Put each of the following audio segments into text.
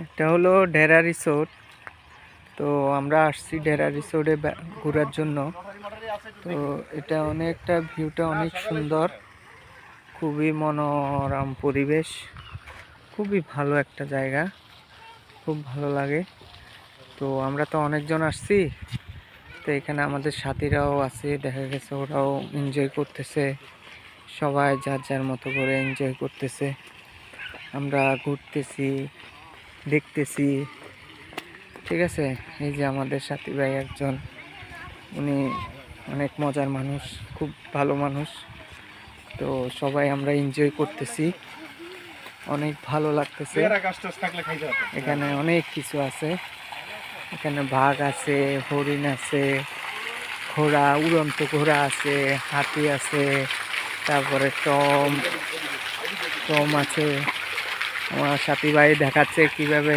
এটা হলো ঢেরা রিসোর্ট। তো আমরা আসছি ঢেরা রিসোর্টে ঘোরার জন্য। তো এটা অনেকটা ভিউটা অনেক সুন্দর, খুবই মনোরম পরিবেশ, খুবই ভালো একটা জায়গা, খুব ভালো লাগে। তো আমরা তো অনেকজন আসছি, তো এখানে আমাদের সাথীরাও আছে, দেখা গেছে ওরাও এনজয় করতেছে, সবাই যার যার মতো করে এনজয় করতেছে। আমরা ঘুরতেছি, দেখতেছি, ঠিক আছে। এই যে আমাদের সাথী ভাই একজন, উনি অনেক মজার মানুষ, খুব ভালো মানুষ। তো সবাই আমরা এনজয় করতেছি, অনেক ভালো লাগতেছে। এখানে অনেক কিছু আছে, এখানে বাঘ আছে, হরিণ আছে, ঘোড়া, উড়ন্ত ঘোড়া আছে, হাতি আছে, তারপরে টম টম আছে। আমার সাথী ভাই দেখাচ্ছে কিভাবে,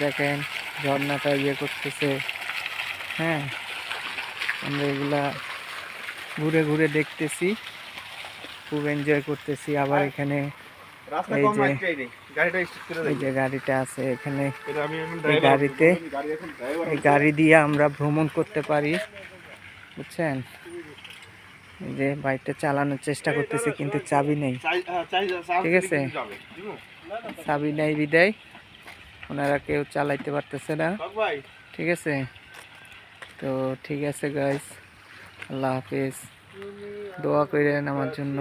দেখেন ঝর্ণাটা ইয়ে করতেছে। হ্যাঁ, আমরা এগুলা ঘুরে ঘুরে দেখতেছি, খুব এনজয় করতেছি। আবার এখানে এই যে গাড়িটা আছে এখানে, এই গাড়ি দিয়ে আমরা ভ্রমণ করতে পারি, বুঝছেন। এই যে বাইকটা চালানোর চেষ্টা করতেছি কিন্তু চাবি নেই, ঠিক আছে। চাবি নেই বিদায় ওনারা কেউ চালাইতে পারতেছে না, ঠিক আছে। তো ঠিক আছে গাইস, আল্লাহ হাফেজ, দোয়া করেন আমার জন্য।